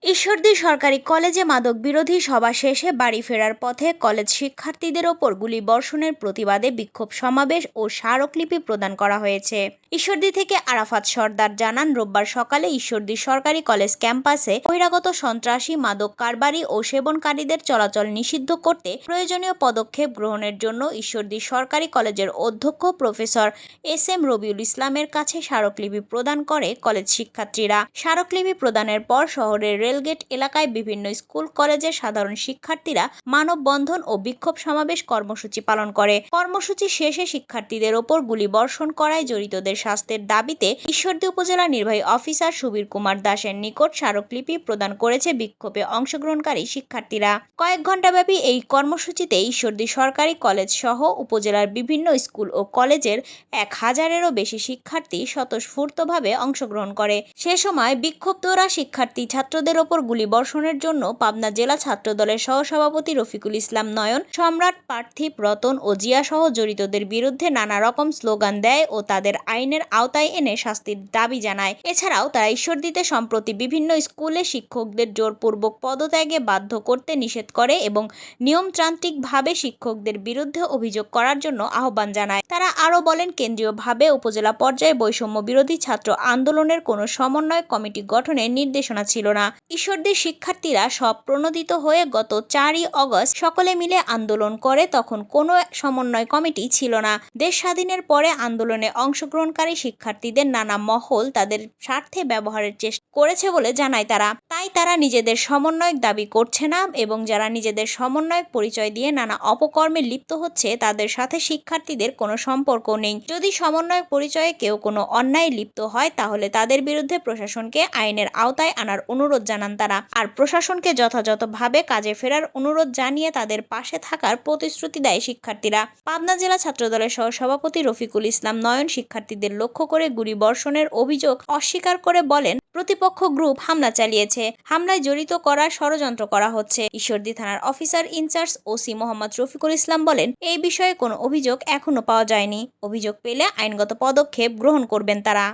ঈশ্বরদী সরকারি কলেজে মাদক বিরোধী সভা শেষে বাড়ি ফেরার পথে কলেজ শিক্ষার্থীদের ওপর গুলিবর্ষণের প্রতিবাদে বিক্ষোভ সমাবেশ ও স্মারকলিপি প্রদান করা হয়েছে। ঈশ্বরদী থেকে আরাফাত সর্দার জানান, রোববার সকালে ঈশ্বরদী সরকারি কলেজ ক্যাম্পাসে বহিরাগত সন্ত্রাসী, মাদক কারবারি ও সেবনকারীদের চলাচল নিষিদ্ধ করতে প্রয়োজনীয় পদক্ষেপ গ্রহণের জন্য ঈশ্বরদী সরকারি কলেজের অধ্যক্ষ প্রফেসর এস.এম. রবিউল ইসলামের কাছে স্মারকলিপি প্রদান করে কলেজ শিক্ষার্থীরা। স্মারকলিপি প্রদানের পর শহরের রেলগেট এলাকায় বিভিন্ন স্কুল কলেজের সাধারণ শিক্ষার্থীরা মানববন্ধন ও বিক্ষোভ সমাবেশ কর্মসূচি পালন করে। কর্মসূচি শেষে শিক্ষার্থীদের ওপর গুলিবর্ষণ করায় জড়িতদের শাস্তির দাবিতে ঈশ্বরদী উপজেলা নির্বাহী অফিসার সুবীর কুমার দাসের নিকট স্মারকলিপি প্রদান করেছে বিক্ষোভে অংশগ্রহণকারী শিক্ষার্থীরা। কয়েক ঘণ্টাব্যাপী এই কর্মসূচিতে ঈশ্বরদী সরকারি কলেজ সহ উপজেলার বিভিন্ন স্কুল ও কলেজের 1000-এরও বেশি শিক্ষার্থী স্বতঃস্ফূর্তভাবে অংশগ্রহণ করে। সে সময় বিক্ষুব্ধরা শিক্ষার্থী ছাত্রদের ওপর গুলিবর্ষণের জন্য পাবনা জেলা ছাত্রদলের সহসভাপতি রফিকুল ইসলাম নয়ন, সম্রাট, পার্থিব, রতন ও জিয়া সহ জড়িতদের বিরুদ্ধে নানা রকম স্লোগান দেয় ও তাদের আইনের আওতায় এনে শাস্তির দাবি জানায়। এছাড়াও তারা ঈশ্বরদীতে সম্প্রতি বিভিন্ন স্কুলে শিক্ষকদের জোরপূর্বক পদত্যাগে বাধ্য করতে নিষেধ করে এবং নিয়মতান্ত্রিকভাবে শিক্ষকদের বিরুদ্ধে অভিযোগ করার জন্য আহ্বান জানায়। তারা আরও বলেন, কেন্দ্রীয়ভাবে উপজেলা পর্যায়ে বৈষম্য বিরোধী ছাত্র আন্দোলনের কোনো সমন্বয় কমিটি গঠনের নির্দেশনা ছিল না। ঈশ্বরদীর শিক্ষার্থীরা সব প্রণোদিত হয়ে গত 4ই আগস্ট সকলে মিলে আন্দোলন করে, তখন কোনো সমন্বয় কমিটি ছিল না। দেশ স্বাধীনের পরে আন্দোলনে অংশগ্রহণকারী শিক্ষার্থীদের নানা মহল তাদের স্বার্থে ব্যবহারের চেষ্টা করেছে বলে জানায় তারা। তাই তারা নিজেদের সমন্বয়ক দাবি করছে না এবং যারা নিজেদের সমন্বয়ক পরিচয় দিয়ে নানা অপকর্মে লিপ্ত হচ্ছে তাদের সাথে শিক্ষার্থীদের কোনো সম্পর্ক নেই। যদি সমন্বয়ক পরিচয়ে কেউ কোনো অন্যায় লিপ্ত হয় তাহলে তাদের বিরুদ্ধে প্রশাসনকে আইনের আওতায় আনার অনুরোধ জানান তারা। আর প্রশাসনকে যথাযথভাবে কাজে ফেরার অনুরোধ জানিয়ে তাদের পাশে থাকার প্রতিশ্রুতি দেয় শিক্ষার্থীরা। পাবনা জেলা ছাত্রদলের সহসভাপতি রফিকুল ইসলাম নয়ন শিক্ষার্থীদের লক্ষ্য করে গুলিবর্ষণের অভিযোগ অস্বীকার করে বলেন, প্রতিপক্ষ গ্রুপ হামলা চালিয়েছে, হামলায় জড়িত করার ষড়যন্ত্র করা হচ্ছে। ঈশ্বরদী থানার officer in charge OC Mohammad Rafiqul Islam বলেন, এই বিষয়ে কোনো অভিযোগ এখনো পাওয়া যায়নি। অভিযোগ পেলে আইনগত পদক্ষেপ গ্রহণ করবেন তারা।